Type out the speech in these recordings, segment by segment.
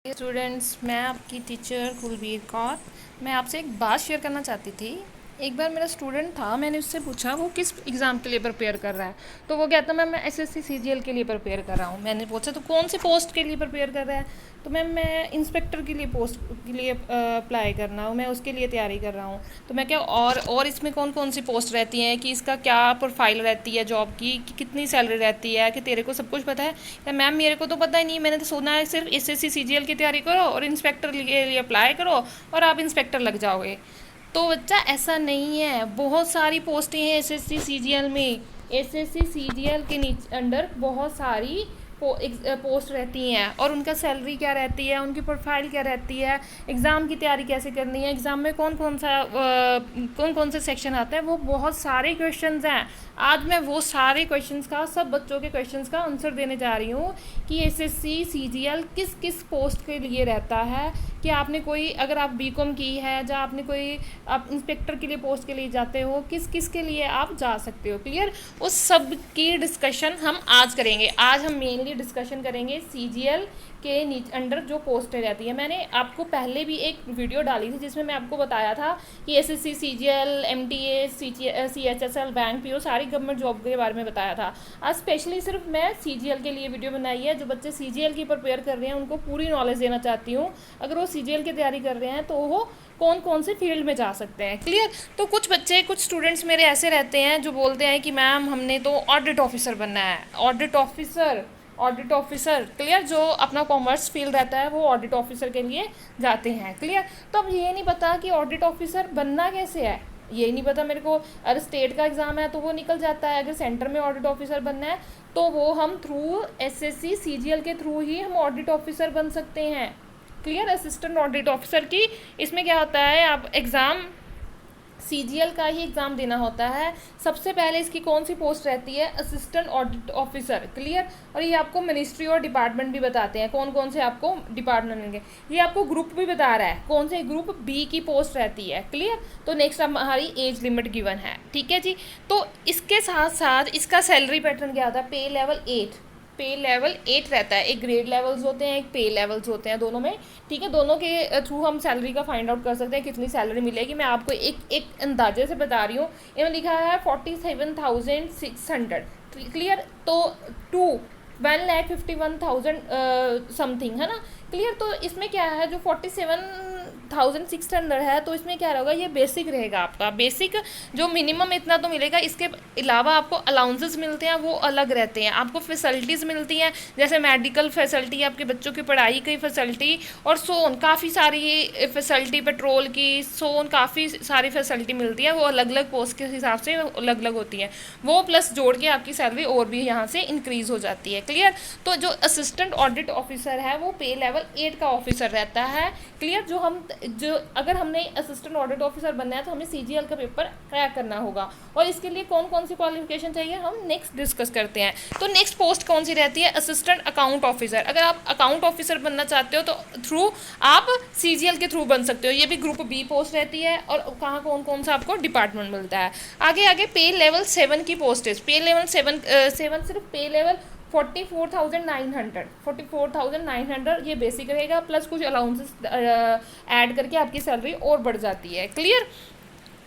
Students, मैं आपकी teacher Kulbir Kaur. मैं आपसे एक बात शेयर करना चाहती थी। एक बार मेरा स्टूडेंट था, मैंने उससे पूछा वो किस एग्ज़ाम के लिए प्रिपेयर कर रहा है। तो वो कहता मैम मैं एसएससी सीजीएल के लिए प्रिपेयर कर रहा हूँ। मैंने पूछा तो कौन सी पोस्ट के लिए प्रिपेयर कर रहा है। तो मैम मैं इंस्पेक्टर के लिए पोस्ट के लिए अप्लाई करना हूँ, मैं उसके लिए तैयारी कर रहा हूँ। तो मैं क्या और इसमें कौन कौन सी पोस्ट रहती हैं, कि इसका क्या प्रोफाइल रहती है जॉब की, कि कितनी सैलरी रहती है, कि तेरे को सब कुछ पता है। या मैम मेरे को तो पता ही नहीं, मैंने तो सुना है सिर्फ एसएससी सीजीएल की तैयारी करो और इंस्पेक्टर के लिए अप्लाई करो और आप इंस्पेक्टर लग जाओगे। तो बच्चा ऐसा नहीं है, बहुत सारी पोस्टें हैं एसएससी सीजीएल में। एसएससी सीजीएल के नीचे अंडर बहुत सारी पोस्ट रहती हैं और उनका सैलरी क्या रहती है, उनकी प्रोफाइल क्या रहती है, एग्ज़ाम की तैयारी कैसे करनी है, एग्ज़ाम में कौन कौन से सेक्शन आते हैं, वो बहुत सारे क्वेश्चंस हैं। आज मैं वो सारे क्वेश्चंस का, सब बच्चों के क्वेश्चंस का आंसर देने जा रही हूँ कि एसएससी सीजीएल किस किस पोस्ट के लिए रहता है। कि आपने कोई, अगर आप बीकॉम की है या आपने कोई, आप इंस्पेक्टर के लिए पोस्ट के लिए जाते हो, किस किस के लिए आप जा सकते हो। क्लियर, उस सब की डिस्कशन हम आज करेंगे। आज हम मेनली डिस्कशन करेंगे सीजीएल के अंडर जो पोस्टें रहती है। मैंने आपको पहले भी एक वीडियो डाली थी जिसमें मैं आपको बताया था कि SSC CGL, MTA, CHSL, bank PO सारी गवर्नमेंट जॉब के बारे में बताया था। आज स्पेशली सिर्फ मैं सीजीएल के लिए वीडियो बनाई है। जो बच्चे सीजीएल की प्रिपेयर कर रहे हैं उनको पूरी नॉलेज देना चाहती हूँ। अगर वो सीजीएल की तैयारी कर रहे हैं तो वो कौन कौन से फील्ड में जा सकते हैं। क्लियर। तो कुछ बच्चे, कुछ स्टूडेंट्स मेरे ऐसे रहते हैं जो बोलते हैं कि मैम हमने तो ऑडिट ऑफिसर बनना है। ऑडिट ऑफिसर क्लियर, जो अपना कॉमर्स फील्ड रहता है वो ऑडिट ऑफिसर के लिए जाते हैं। क्लियर। तो अब ये नहीं पता कि ऑडिट ऑफिसर बनना कैसे है, ये नहीं पता मेरे को। अगर स्टेट का एग्ज़ाम है तो वो निकल जाता है, अगर सेंटर में ऑडिट ऑफिसर बनना है तो वो हम थ्रू एसएससी सीजीएल के थ्रू ही हम ऑडिट ऑफिसर बन सकते हैं। क्लियर। असिस्टेंट ऑडिट ऑफिसर की इसमें क्या होता है, आप एग्ज़ाम सीजीएल का ही एग्ज़ाम देना होता है। सबसे पहले इसकी कौन सी पोस्ट रहती है, असिस्टेंट ऑडिट ऑफिसर। क्लियर। और ये आपको मिनिस्ट्री और डिपार्टमेंट भी बताते हैं कौन कौन से आपको डिपार्टमेंट मिलेंगे। ये आपको ग्रुप भी बता रहा है कौन से, ग्रुप बी की पोस्ट रहती है। क्लियर। तो नेक्स्ट हमारी एज लिमिट गिवन है। ठीक है जी। तो इसके साथ साथ इसका सैलरी पैटर्न क्या होता है, पे लेवल 8 रहता है। एक ग्रेड लेवल्स होते हैं, एक पे लेवल्स होते हैं दोनों में। ठीक है, दोनों के थ्रू हम सैलरी का फाइंड आउट कर सकते हैं कितनी सैलरी मिलेगी। मैं आपको एक अंदाजे से बता रही हूँ। इनमें लिखा है 47,600। क्लियर। तो 1,51,000 समथिंग है ना। क्लियर। तो इसमें क्या है, जो 47,600 है तो इसमें क्या रहेगा, ये बेसिक रहेगा आपका। बेसिक जो मिनिमम इतना तो मिलेगा, इसके अलावा आपको अलाउंसेस मिलते हैं वो अलग रहते हैं। आपको फैसिलिटीज़ मिलती हैं जैसे मेडिकल फैसिलिटी, आपके बच्चों की पढ़ाई की फैसिलिटी और सोन, काफ़ी सारी फैसिलिटी, पेट्रोल की, सोन, काफ़ी सारी फैसिलिटी मिलती है। वो अलग अलग पोस्ट के हिसाब से अलग अलग होती है। वो प्लस जोड़ के आपकी सैलरी और भी यहाँ से इंक्रीज़ हो जाती है। क्लियर। तो जो असिस्टेंट ऑडिट ऑफिसर है वो पे लेवल 8 का ऑफिसर रहता है। क्लियर। जो अगर हमने असिस्टेंट ऑडिट ऑफिसर बनना है तो हमें सीजीएल का पेपर क्रैक करना होगा। और इसके लिए कौन कौन सी क्वालिफिकेशन चाहिए हम नेक्स्ट डिस्कस करते हैं। तो नेक्स्ट पोस्ट कौन सी रहती है, असिस्टेंट अकाउंट ऑफिसर। अगर आप अकाउंट ऑफिसर बनना चाहते हो तो थ्रू आप सीजीएल के थ्रू बन सकते हो। ये भी ग्रुप बी पोस्ट रहती है। और कहाँ कौन कौन सा आपको डिपार्टमेंट मिलता है। आगे आगे पे लेवल 7 की पोस्टेज। पे लेवल 7 सिर्फ पे लेवल 44,900 ये बेसिक रहेगा, प्लस कुछ अलाउंसेस ऐड करके आपकी सैलरी और बढ़ जाती है। क्लियर।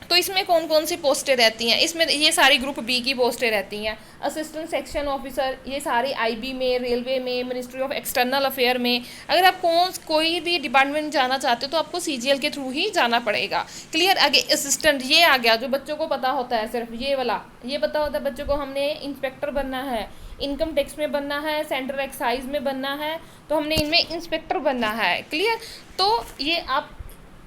तो इसमें कौन कौन सी पोस्टें रहती हैं, इसमें ये सारी ग्रुप बी की पोस्टें रहती हैं। असिस्टेंट सेक्शन ऑफिसर, ये सारी आईबी में, रेलवे में, मिनिस्ट्री ऑफ एक्सटर्नल अफेयर में। अगर आप कोई भी डिपार्टमेंट जाना चाहते हो तो आपको सीजीएल के थ्रू ही जाना पड़ेगा। क्लियर। आगे असिस्टेंट, ये आ गया जो बच्चों को पता होता है, सिर्फ ये वाला ये पता होता है बच्चों को, हमने इंस्पेक्टर बनना है, इनकम टैक्स में बनना है, सेंट्रल एक्साइज में बनना है, तो हमने इनमें इंस्पेक्टर बनना है। क्लियर। तो ये आप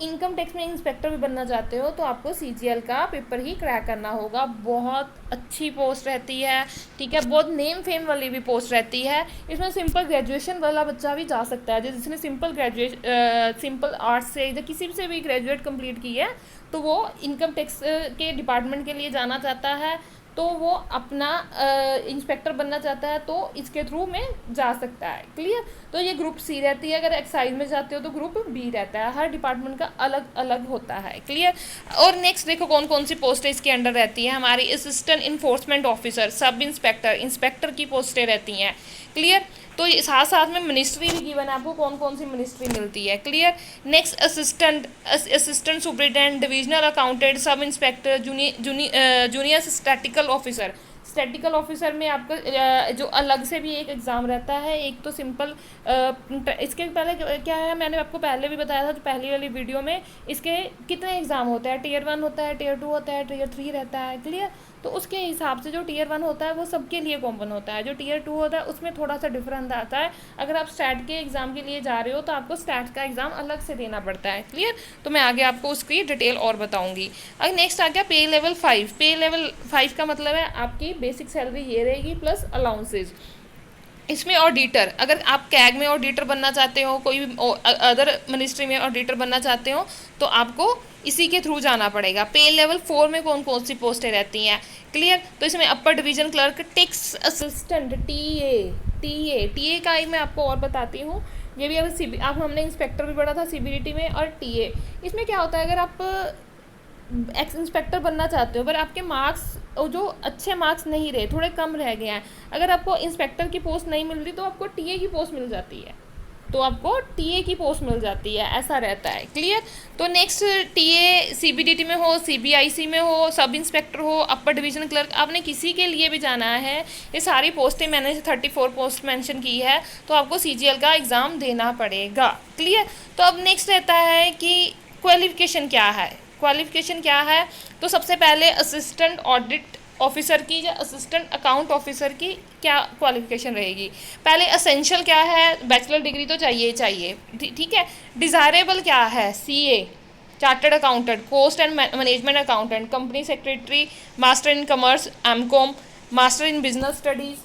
इनकम टैक्स में इंस्पेक्टर भी बनना चाहते हो तो आपको सीजीएल का पेपर ही क्रैक करना होगा। बहुत अच्छी पोस्ट रहती है। ठीक है, बहुत नेम फेम वाली भी पोस्ट रहती है। इसमें सिंपल ग्रेजुएशन वाला बच्चा भी जा सकता है, जिसने सिंपल आर्ट्स से या किसी से भी ग्रेजुएट कंप्लीट की है तो वो इनकम टैक्स के डिपार्टमेंट के लिए जाना चाहता है, तो वो अपना इंस्पेक्टर बनना चाहता है तो इसके थ्रू में जा सकता है। क्लियर। तो ये ग्रुप सी रहती है। अगर एक्साइज में जाते हो तो ग्रुप बी रहता है। हर डिपार्टमेंट का अलग अलग होता है। क्लियर। और नेक्स्ट देखो कौन कौन सी पोस्टें इसके अंडर रहती है। हमारी assistant enforcement officer, sub inspector, inspector की पोस्टें रहती हैं। क्लियर। तो साथ साथ में मिनिस्ट्री भी गिवन है आपको, कौन कौन सी मिनिस्ट्री मिलती है। Clear. Next assistant superintendent, divisional accountant, sub inspector, junior statistical officer. Statistical officer में आपका जो अलग से भी एक एग्ज़ाम रहता है, एक तो सिंपल इसके पहले क्या है, मैंने आपको पहले भी बताया था जो पहली वाली वीडियो में, इसके कितने एग्ज़ाम होते हैं, टियर 1 होता है, टियर 2 होता है, टियर 3 रहता है। क्लियर। तो उसके हिसाब से जो टियर 1 होता है वो सबके लिए कॉमन होता है, जो टियर 2 होता है उसमें थोड़ा सा डिफरेंस आता है। अगर आप स्टैट के एग्ज़ाम के लिए जा रहे हो तो आपको स्टैट का एग्ज़ाम अलग से देना पड़ता है। क्लियर। तो मैं आगे आपको उसकी डिटेल और बताऊंगी। अब नेक्स्ट आ गया पे लेवल 5। पे लेवल 5 का मतलब है आपकी बेसिक सैलरी ये रहेगी प्लस अलाउंसेज। इसमें ऑडिटर, अगर आप कैग में ऑडिटर बनना चाहते हो, कोई भी अदर मिनिस्ट्री में ऑडिटर बनना चाहते हो, तो आपको इसी के थ्रू जाना पड़ेगा। पे लेवल 4 में कौन कौन सी पोस्टें रहती हैं। क्लियर। तो इसमें upper division clerk, tax assistant, TA का ही मैं आपको और बताती हूँ। ये भी आप हमने इंस्पेक्टर भी पढ़ा था सीबीडीटी में, और टीए इसमें क्या होता है, अगर आप एक्स इंस्पेक्टर बनना चाहते हो पर आपके मार्क्स जो अच्छे मार्क्स नहीं रहे, थोड़े कम रह गए हैं, अगर आपको इंस्पेक्टर की पोस्ट नहीं मिल रही तो आपको टीए की पोस्ट मिल जाती है, तो आपको टीए की पोस्ट मिल जाती है, ऐसा रहता है। क्लियर। तो नेक्स्ट टीए सीबीडीटी में हो, सीबीआईसी में हो, सब इंस्पेक्टर हो, अपर डिवीजन क्लर्क, आपने किसी के लिए भी जाना है, ये सारी पोस्टें मैंने 34 पोस्ट मेंशन की है, तो आपको सीजीएल का एग्ज़ाम देना पड़ेगा। क्लियर। तो अब नेक्स्ट रहता है कि क्वालिफिकेशन क्या है। क्वालिफिकेशन क्या है, तो सबसे पहले असिस्टेंट ऑडिट ऑफिसर की या असिस्टेंट अकाउंट ऑफिसर की क्या क्वालिफिकेशन रहेगी। पहले असेंशियल क्या है, बैचलर डिग्री तो चाहिए, ठीक है। डिज़ायरेबल क्या है, CA, chartered accountant, cost and management accountant, company secretary, master in commerce MCom, master in business studies,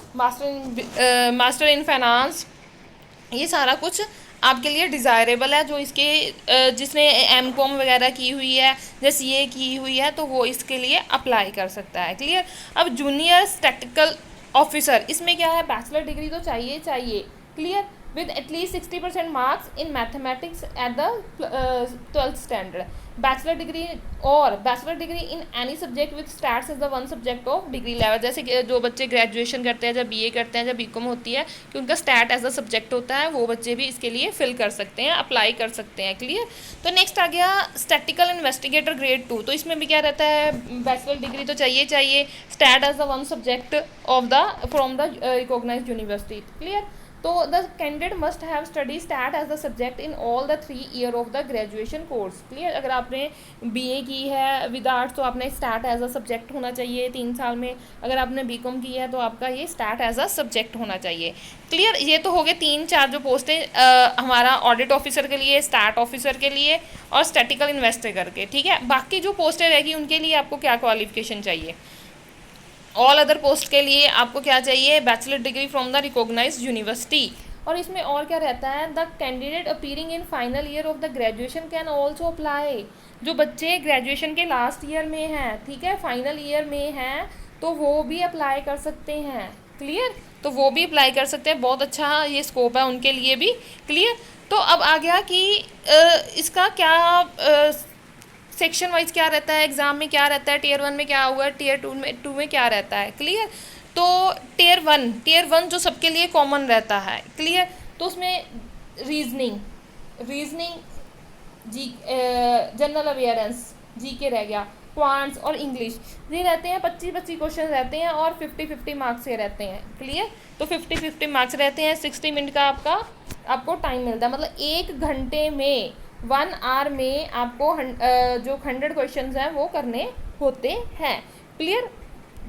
master in finance, ये सारा कुछ आपके लिए डिज़ायरेबल है। जो इसके जिसने एमकॉम वगैरह की हुई है, जैसे ये की हुई है, तो वो इसके लिए अप्लाई कर सकता है। क्लियर। अब जूनियर स्टैटिकल ऑफिसर, इसमें क्या है, बैचलर डिग्री तो चाहिए। Clear. With at least 60% marks in mathematics at the 12th standard, bachelor degree और bachelor degree in any subject with stats as the one subject of degree level. जैसे कि जो बच्चे ग्रेजुएशन करते हैं, जब बीए करते हैं, जब बीकॉम होती है, कि उनका स्टैट एज अ सब्जेक्ट होता है, वो बच्चे भी इसके लिए फिल कर सकते हैं, अप्लाई कर सकते हैं। क्लियर। तो नेक्स्ट आ गया स्टैटिकल इन्वेस्टिगेटर ग्रेड 2। तो इसमें भी क्या रहता है, बैचलर डिग्री तो चाहिए, stat as the one subject of the from the recognised university. Clear. तो the candidate must have study stat as the subject in all the 3 year of the graduation course. Clear. अगर आपने BA की है with arts तो आपने stat as a subject होना चाहिए 3 साल में, अगर आपने बीकॉम की है तो आपका ये स्टैट एज अ सब्जेक्ट होना चाहिए। क्लियर। ये तो हो गए 3-4 जो पोस्टें हमारा ऑडिट ऑफिसर के लिए, स्टैट ऑफिसर के लिए और स्टैटिकल इन्वेस्टिगेटर के। ठीक है। बाकी जो पोस्टें रहेगी उनके लिए आपको क्या क्वालिफिकेशन चाहिए। ऑल अदर पोस्ट के लिए आपको क्या चाहिए, bachelor degree from the recognised university. और इसमें और क्या रहता है, the candidate appearing in final year of the graduation can also apply. जो बच्चे ग्रेजुएशन के लास्ट ईयर में हैं, ठीक है, फाइनल ईयर में हैं, तो वो भी अप्लाई कर सकते हैं। क्लियर। तो वो भी अप्लाई कर सकते हैं, बहुत अच्छा ये स्कोप है उनके लिए भी। क्लियर। तो अब आ गया कि इसका क्या सेक्शन वाइज क्या रहता है, एग्ज़ाम में क्या रहता है, टियर 1 में क्या हुआ, टियर 2 में क्या रहता है। क्लियर। तो टियर 1 जो सबके लिए कॉमन रहता है। क्लियर। तो उसमें रीजनिंग जी, जनरल अवेयरेंस, जीके रह गया, क्वांट्स और इंग्लिश, ये रहते हैं 25-25 क्वेश्चन रहते हैं और 50-50 मार्क्स से रहते हैं। क्लियर। तो 50-50 मार्क्स रहते हैं, 60 मिनट का आपको टाइम मिलता है, मतलब 1 घंटे में 1 आवर में आपको जो 100 क्वेश्चन हैं वो करने होते हैं। क्लियर।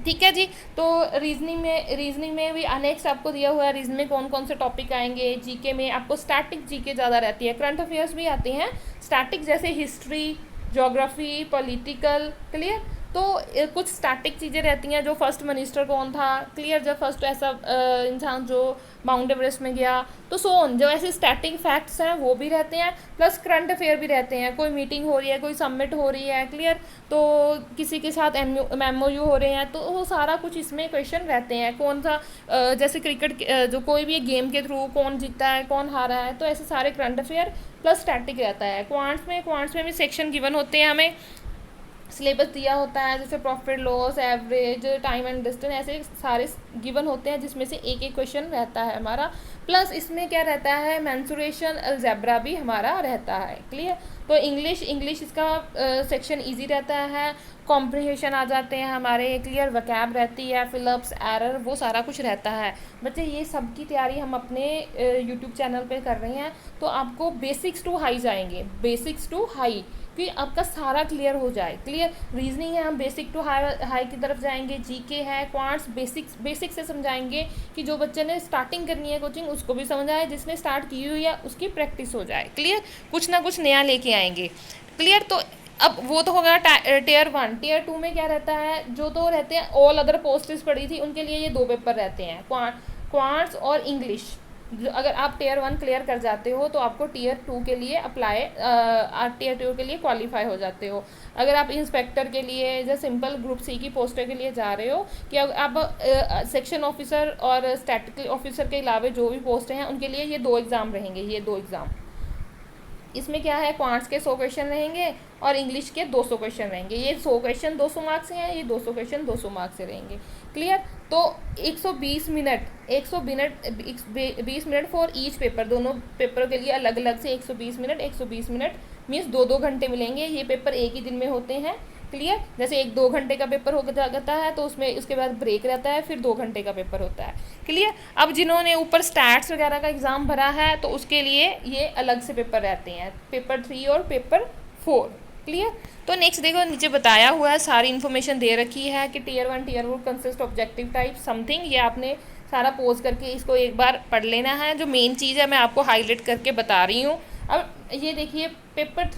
ठीक है जी। तो रीजनिंग में भी नेक्स्ट आपको दिया हुआ है, रीजनिंग में कौन कौन से टॉपिक आएंगे। जीके में आपको स्टैटिक जीके ज़्यादा रहती है, करंट अफेयर्स भी आते हैं स्टैटिक, जैसे हिस्ट्री, ज्योग्राफी, पॉलिटिकल। क्लियर। तो कुछ स्टैटिक चीज़ें रहती हैं, जो फर्स्ट मिनिस्टर कौन था। क्लियर। जब फर्स्ट ऐसा इंसान जो माउंट एवरेस्ट में गया, तो सोन जो ऐसे स्टैटिक फैक्ट्स हैं वो भी रहते हैं, प्लस करंट अफेयर भी रहते हैं, कोई मीटिंग हो रही है, कोई सबमिट हो रही है। क्लियर। तो किसी के साथ MOU हो रहे हैं, तो वो सारा कुछ इसमें क्वेश्चन रहते हैं। कौन सा जैसे क्रिकेट जो कोई भी गेम के थ्रू कौन जीता है, कौन हारा है, तो ऐसे सारे करंट अफेयर प्लस स्टैटिक रहता है। क्वांट्स में भी सेक्शन गिवन होते हैं हमें, सिलेबस दिया होता है, जैसे profit loss, average, time and distance, ऐसे सारे गिवन होते हैं जिसमें से एक एक क्वेश्चन रहता है हमारा। प्लस इसमें क्या रहता है, मेंसुरेशन, अलजेब्रा भी हमारा रहता है। क्लियर। तो इंग्लिश इसका सेक्शन इजी रहता है, कॉम्प्रिहेंशन आ जाते हैं हमारे, क्लियर, वकैब रहती है, फिलअप्स, एरर, वो सारा कुछ रहता है। बच्चे ये सब की तैयारी हम अपने यूट्यूब चैनल पे कर रहे हैं, तो आपको बेसिक्स टू हाई जाएंगे, बेसिक्स टू हाई, कि आपका सारा क्लियर हो जाए। क्लियर। रीजनिंग है, हम बेसिक टू हाई की तरफ जाएंगे, जीके है, क्वांट्स, बेसिक से समझाएंगे कि जो बच्चे ने स्टार्टिंग करनी है कोचिंग उसको भी समझ आए, जिसने स्टार्ट की हुई है उसकी प्रैक्टिस हो जाए। क्लियर। कुछ ना कुछ नया लेके आएंगे। क्लियर। तो अब वो तो हो गया टीयर 1। टीयर 2 में क्या रहता है, जो तो रहते हैं ऑल अदर पोस्ट्स पड़ी थी उनके लिए ये 2 पेपर रहते हैं, क्वांट्स और इंग्लिश। अगर आप टीयर 1 क्लियर कर जाते हो तो आपको टीयर 2 के लिए टीयर 2 के लिए क्वालिफाई हो जाते हो। अगर आप इंस्पेक्टर के लिए या सिंपल ग्रुप सी की पोस्टर के लिए जा रहे हो, कि आप सेक्शन ऑफिसर और स्टैटिकल ऑफिसर के अलावा जो भी पोस्ट हैं उनके लिए ये 2 एग्ज़ाम रहेंगे, ये 2 एग्ज़ाम। इसमें क्या है, क्वांट्स के 100 क्वेश्चन रहेंगे और इंग्लिश के 200 क्वेश्चन रहेंगे। ये 100 क्वेश्चन 200 मार्क्स से हैं, ये 200 क्वेश्चन 200 मार्क्स से रहेंगे। क्लियर। तो 120 minute 20 minute for each paper, दोनों पेपर के लिए अलग अलग से 120 मिनट मीन्स 2-2 घंटे मिलेंगे। ये पेपर एक ही दिन में होते हैं। क्लियर। जैसे एक 2 घंटे का पेपर हो जाता है तो उसमें उसके बाद ब्रेक रहता है, फिर 2 घंटे का पेपर होता है। क्लियर। अब जिन्होंने ऊपर स्टैट्स वगैरह का एग्ज़ाम भरा है तो उसके लिए ये अलग से पेपर रहते हैं, पेपर 3 और पेपर 4। क्लियर। तो नेक्स्ट देखो, नीचे बताया हुआ है, सारी इन्फॉर्मेशन दे रखी है कि tier 1 tier 4 consist objective type something. ये आपने सारा पोज करके इसको एक बार पढ़ लेना है। जो मेन चीज़ है मैं आपको हाईलाइट करके बता रही हूँ। अब ये देखिए, paper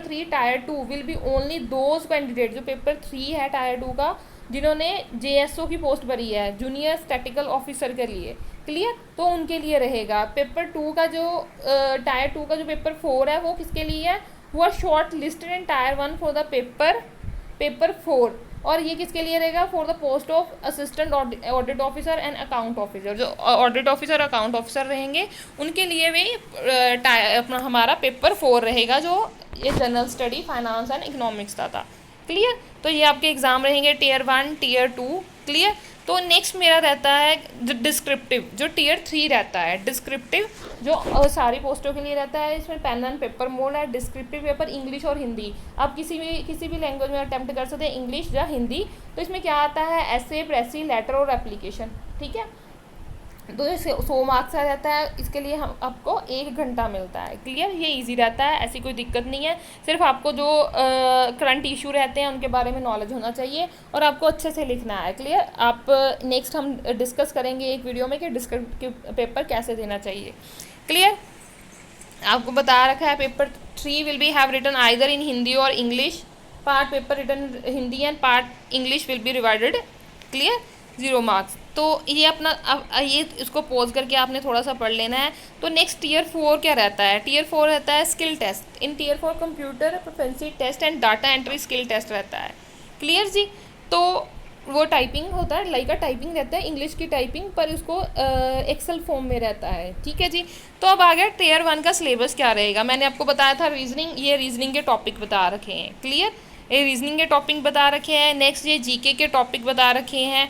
3 tyre 2 will be only those candidate, जो पेपर 3 है टायर 2 का, जिन्होंने जेएसओ की पोस्ट भरी है, जूनियर स्टैटिकल ऑफिसर के लिए। क्लियर। तो उनके लिए रहेगा। पेपर 2 का जो टायर 2 का जो पेपर 4 है वो किसके लिए है, वो are shortlisted in tier 1 for the paper 4। और ये किसके लिए रहेगा, for the post of assistant audit officer and account officer. जो ऑडिट ऑफिसर अकाउंट ऑफिसर रहेंगे उनके लिए भी अपना हमारा पेपर 4 रहेगा, जो ये general study, finance and economics का था। क्लियर। तो ये आपके एग्ज़ाम रहेंगे टीयर 1 टीयर 2। क्लियर। तो नेक्स्ट मेरा रहता है डिस्क्रिप्टिव, जो टीयर 3 रहता है। डिस्क्रिप्टिव जो सारी पोस्टों के लिए रहता है, इसमें पेन एंड पेपर मोड है। डिस्क्रिप्टिव पेपर इंग्लिश और हिंदी, आप किसी भी लैंग्वेज में अटैम्प्ट कर सकते हैं, इंग्लिश या हिंदी। तो इसमें क्या आता है, ऐसे, प्रेसी, लेटर और एप्लीकेशन। ठीक है। तो ये 100 मार्क्स का रहता है, इसके लिए हम आपको 1 घंटा मिलता है। क्लियर। ये इजी रहता है, ऐसी कोई दिक्कत नहीं है। सिर्फ आपको जो करंट इशू रहते हैं उनके बारे में नॉलेज होना चाहिए और आपको अच्छे से लिखना है। क्लियर। आप नेक्स्ट हम डिस्कस करेंगे एक वीडियो में कि डिस्क्रिप्टिव पेपर कैसे देना चाहिए। क्लियर। आपको बता रखा है paper 3 will be have written either in Hindi और English. Part paper written Hindi and part English will be divided. Clear. 0 marks. तो ये अपना अब ये इसको पॉज करके आपने थोड़ा सा पढ़ लेना है। तो नेक्स्ट टीयर 4 क्या रहता है, टीयर 4 रहता है skill test. In tier 4 computer proficiency test and data entry skill test रहता है। क्लियर जी। तो वो टाइपिंग होता है, लाइक का टाइपिंग रहता है, इंग्लिश की टाइपिंग, पर उसको एक्सेल फॉर्म में रहता है। ठीक है जी। तो अब आ गया टीयर 1 का सिलेबस क्या रहेगा। मैंने आपको बताया था रीजनिंग, ये रीजनिंग के टॉपिक बता रखे हैं। क्लियर। ये रीजनिंग के टॉपिक बता रखे हैं। नेक्स्ट ये जीके के टॉपिक बता रखे हैं,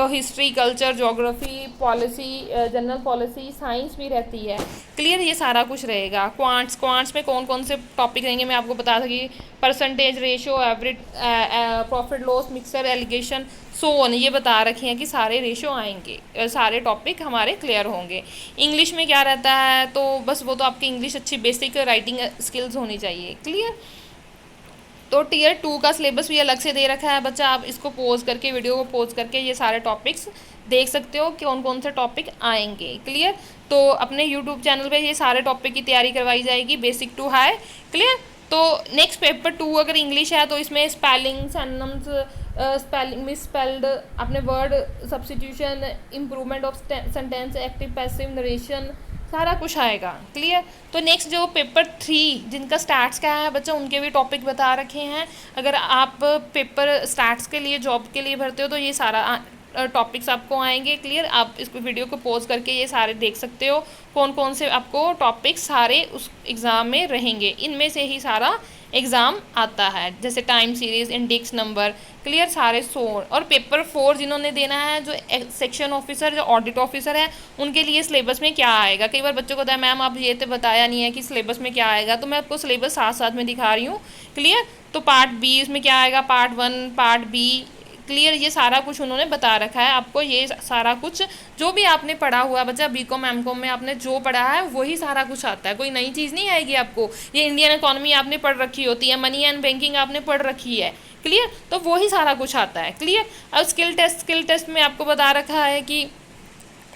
history, culture, geography, policy, general policy, science भी रहती है। क्लियर। ये सारा कुछ रहेगा। क्वांट्स में कौन कौन से टॉपिक रहेंगे मैं आपको बता दूँगी, percentage, ratio, average, profit loss, mixture, alligation, so on, ये बता रखे हैं कि सारे रेशो आएंगे, सारे टॉपिक हमारे क्लियर होंगे। इंग्लिश में क्या रहता है, तो बस वो तो आपकी इंग्लिश अच्छी बेसिक राइटिंग स्किल्स होनी चाहिए। क्लियर। तो टीयर 2 का सिलेबस भी अलग से दे रखा है बच्चा, आप इसको पॉज करके, वीडियो को पॉज करके ये सारे टॉपिक्स देख सकते हो कि कौन कौन से टॉपिक आएंगे। क्लियर। तो अपने यूट्यूब चैनल पे ये सारे टॉपिक की तैयारी करवाई जाएगी, बेसिक टू हाई। क्लियर। तो नेक्स्ट पेपर 2 अगर इंग्लिश है तो इसमें स्पेलिंग, सिनोनिम्स, स्पेलिंग मिसस्पेल्ड, अपने word substitution, improvement of sentence, active passive, narration, सारा कुछ आएगा। क्लियर। तो नेक्स्ट जो पेपर 3 जिनका स्टैट्स का है बच्चा, उनके भी टॉपिक बता रखे हैं। अगर आप पेपर स्टैट्स के लिए जॉब के लिए भरते हो तो ये सारा टॉपिक्स आपको आएंगे। क्लियर। आप इसको वीडियो को पॉज करके ये सारे देख सकते हो कौन कौन से आपको टॉपिक्स सारे उस एग्ज़ाम में रहेंगे, इनमें से ही सारा एग्ज़ाम आता है, जैसे time series, index number, clear, सारे सोर। और पेपर 4 जिन्होंने देना है, जो सेक्शन ऑफिसर, जो ऑडिट ऑफिसर है, उनके लिए सिलेबस में क्या आएगा। कई बार बच्चों को होता है मैम आप ये तो बताया नहीं है कि सिलेबस में क्या आएगा, तो मैं आपको सिलेबस साथ साथ में दिखा रही हूँ, क्लियर। तो पार्ट बी उसमें क्या आएगा, पार्ट 1, पार्ट बी, क्लियर, ये सारा कुछ उन्होंने बता रखा है आपको। ये सारा कुछ जो भी आपने पढ़ा हुआ बच्चा बीकॉम एमकॉम में आपने जो पढ़ा है वही सारा कुछ आता है, कोई नई चीज़ नहीं आएगी आपको। ये इंडियन इकोनॉमी आपने पढ़ रखी होती है, मनी एंड बैंकिंग आपने पढ़ रखी है, क्लियर, तो वही सारा कुछ आता है, क्लियर। अब स्किल टेस्ट में आपको बता रखा है कि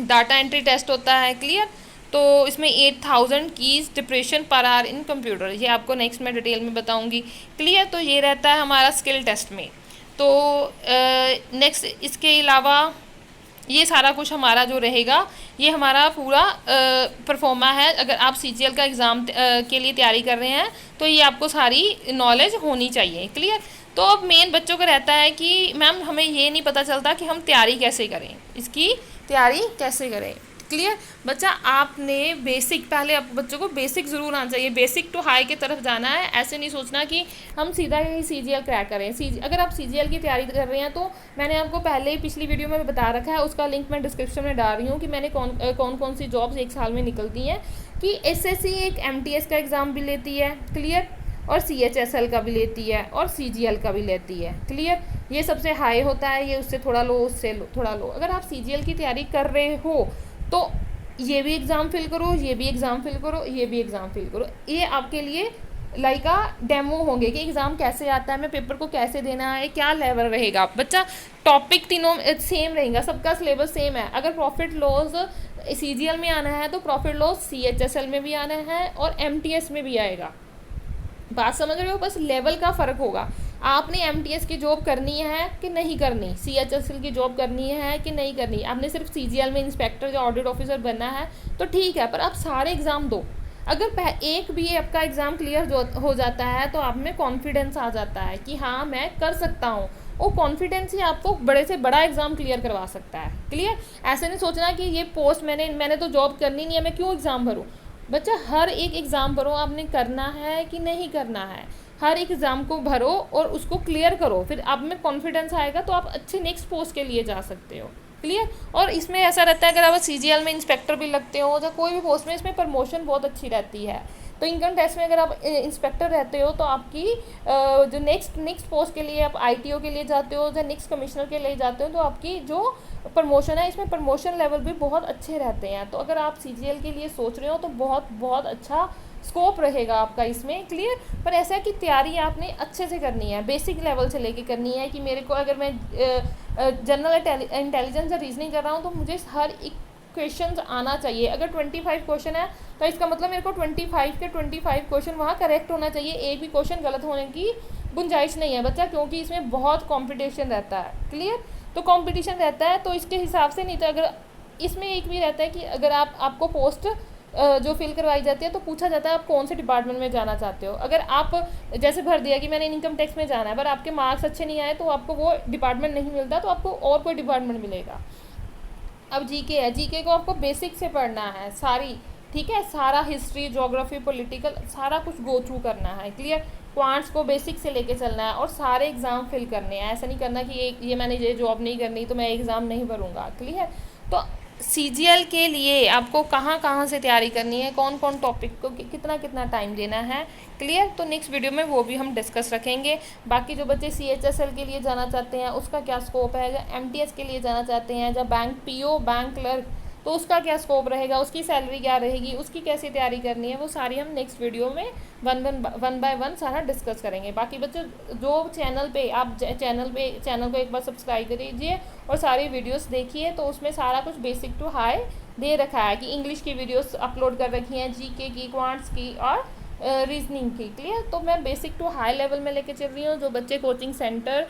डाटा एंट्री टेस्ट होता है, क्लियर। तो इसमें 8000 कीज डिप्रेशन पर आवर इन कंप्यूटर, ये आपको नेक्स्ट में डिटेल में बताऊंगी, क्लियर। तो ये रहता है हमारा स्किल टेस्ट में। तो नेक्स्ट इसके अलावा ये सारा कुछ हमारा जो रहेगा, ये हमारा पूरा परफॉर्मा है। अगर आप सीजीएल का एग्ज़ाम के लिए तैयारी कर रहे हैं तो ये आपको सारी नॉलेज होनी चाहिए, क्लियर। तो अब मेन बच्चों का रहता है कि मैम हमें ये नहीं पता चलता कि हम तैयारी कैसे करें, इसकी तैयारी कैसे करें, क्लियर। बच्चा आपने बेसिक, पहले आप बच्चों को बेसिक ज़रूर आना चाहिए, बेसिक टू हाई की तरफ जाना है। ऐसे नहीं सोचना कि हम सीधा ही सीजीएल क्रैक करें। अगर आप सीजीएल की तैयारी कर रहे हैं तो मैंने आपको पहले ही पिछली वीडियो में बता रखा है, उसका लिंक मैं डिस्क्रिप्शन में डाल रही हूँ कि मैंने कौन सी जॉब्स एक साल में निकलती हैं। कि एसएससी एक एमटीएस का एग्ज़ाम भी लेती है, क्लियर, और सीएचएसएल का भी लेती है, और सीजीएल का भी लेती है, क्लियर। ये सबसे हाई होता है, ये उससे थोड़ा लो, उससे थोड़ा लो। अगर आप सीजीएल की तैयारी कर रहे हो तो ये भी एग्ज़ाम फिल करो, ये भी एग्ज़ाम फिल करो, ये भी एग्ज़ाम फिल करो। ये आपके लिए लाइक आ डेमो होंगे कि एग्ज़ाम कैसे आता है, मैं पेपर को कैसे देना है, क्या लेवल रहेगा। बच्चा टॉपिक तीनों सेम रहेगा, सबका सिलेबस सेम है। अगर प्रॉफिट लॉस सीजीएल में आना है तो प्रॉफिट लॉस सीएचएसएल में भी आना है और एमटीएस में भी आएगा। बात समझ रहे हो, बस लेवल का फ़र्क होगा। आपने एमटीएस की जॉब करनी है कि नहीं करनी, सीएचएसएल की जॉब करनी है कि नहीं करनी, आपने सिर्फ सीजीएल में इंस्पेक्टर या ऑडिट ऑफिसर बनना है तो ठीक है, पर आप सारे एग्ज़ाम दो। अगर एक भी आपका एग्ज़ाम क्लियर हो जाता है तो आप में कॉन्फिडेंस आ जाता है कि हाँ मैं कर सकता हूँ। वो कॉन्फिडेंस ही आपको बड़े से बड़ा एग्ज़ाम क्लियर करवा सकता है, क्लियर। ऐसे नहीं सोचना कि ये पोस्ट मैंने तो जॉब करनी नहीं है, मैं क्यों एग्ज़ाम भरूँ। बच्चा हर एक एग्ज़ाम भरो, आपने करना है कि नहीं करना है, हर एक एग्ज़ाम को भरो और उसको क्लियर करो, फिर आप में कॉन्फिडेंस आएगा तो आप अच्छे नेक्स्ट पोस्ट के लिए जा सकते हो, क्लियर। और इसमें ऐसा रहता है अगर आप सीजीएल में इंस्पेक्टर भी लगते हो या कोई भी पोस्ट में, इसमें प्रमोशन बहुत अच्छी रहती है। तो इनकम टैक्स में अगर आप इंस्पेक्टर रहते हो तो आपकी जो नेक्स्ट पोस्ट के लिए आप आईटीओ के लिए जाते हो या नेक्स्ट कमिश्नर के लिए जाते हो तो आपकी जो प्रमोशन है, इसमें प्रमोशन लेवल भी बहुत अच्छे रहते हैं। तो अगर आप सीजीएल के लिए सोच रहे हो तो बहुत बहुत अच्छा स्कोप रहेगा आपका इसमें, क्लियर। पर ऐसा है कि तैयारी आपने अच्छे से करनी है, बेसिक लेवल से लेके करनी है कि मेरे को अगर मैं जनरल इंटेलिजेंस या रीजनिंग कर रहा हूँ तो मुझे हर एक क्वेश्चन आना चाहिए। अगर 25 क्वेश्चन है तो इसका मतलब मेरे को 25 के 25 क्वेश्चन वहाँ करेक्ट होना चाहिए, एक भी क्वेश्चन गलत होने की गुंजाइश नहीं है बच्चा, क्योंकि इसमें बहुत कंपटीशन रहता है, क्लियर। तो कंपटीशन रहता है तो इसके हिसाब से, नहीं तो अगर इसमें एक भी रहता है कि अगर आपको पोस्ट जो फिल करवाई जाती है तो पूछा जाता है आप कौन से डिपार्टमेंट में जाना चाहते हो। अगर आप जैसे भर दिया कि मैंने इनकम टैक्स में जाना है पर आपके मार्क्स अच्छे नहीं आए तो आपको वो डिपार्टमेंट नहीं मिलता, तो आपको और कोई डिपार्टमेंट मिलेगा। अब जीके है, जीके को आपको बेसिक से पढ़ना है सारी, ठीक है, सारा हिस्ट्री, ज्योग्राफी, पॉलिटिकल सारा कुछ गो थ्रू करना है, क्लियर। क्वांट्स को बेसिक से लेके चलना है और सारे एग्ज़ाम फिल करने हैं। ऐसा नहीं करना कि ये मैंने ये जॉब नहीं करनी तो मैं एग्ज़ाम नहीं भरूंगा, क्लियर। तो सीजीएल के लिए आपको कहाँ से तैयारी करनी है, कौन कौन टॉपिक को कितना टाइम देना है, क्लियर। तो नेक्स्ट वीडियो में वो भी हम डिस्कस रखेंगे। बाकी जो बच्चे सीएचएसएल के लिए जाना चाहते हैं उसका क्या स्कोप है, एमटीएस के लिए जाना चाहते हैं या बैंक पीओ, बैंक क्लर्क, तो उसका क्या स्कोप रहेगा, उसकी सैलरी क्या रहेगी, उसकी कैसे तैयारी करनी है, वो सारी हम नेक्स्ट वीडियो में वन बाय वन सारा डिस्कस करेंगे। बाकी बच्चों जो चैनल पे आप चैनल को एक बार सब्सक्राइब करिए और सारी वीडियोस देखिए, तो उसमें सारा कुछ बेसिक टू हाई दे रखा है कि इंग्लिश की वीडियोस अपलोड कर रखी हैं, जीके की, क्वांट्स की और रीजनिंग की, क्लियर। तो मैं बेसिक टू हाई लेवल में लेके चल रही हूँ। जो बच्चे कोचिंग सेंटर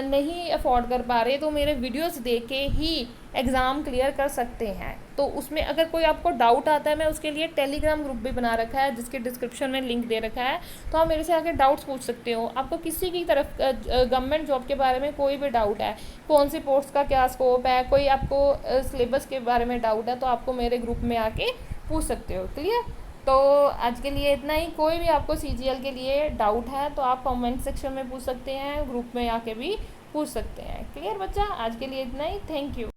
नहीं अफोर्ड कर पा रहे तो मेरे वीडियोस देख के ही एग्ज़ाम क्लियर कर सकते हैं। तो उसमें अगर कोई आपको डाउट आता है, मैं उसके लिए टेलीग्राम ग्रुप भी बना रखा है जिसके डिस्क्रिप्शन में लिंक दे रखा है, तो आप मेरे से आके डाउट्स पूछ सकते हो। आपको किसी की तरफ गवर्नमेंट जॉब के बारे में कोई भी डाउट है, कौन सी पोस्ट का क्या स्कोप है, कोई आपको सिलेबस के बारे में डाउट है, तो आपको मेरे ग्रुप में आके पूछ सकते हो, क्लियर। तो आज के लिए इतना ही। कोई भी आपको सीजीएल के लिए डाउट है तो आप कमेंट सेक्शन में पूछ सकते हैं, ग्रुप में आके भी पूछ सकते हैं। क्लियर बच्चा? आज के लिए इतना ही। Thank you.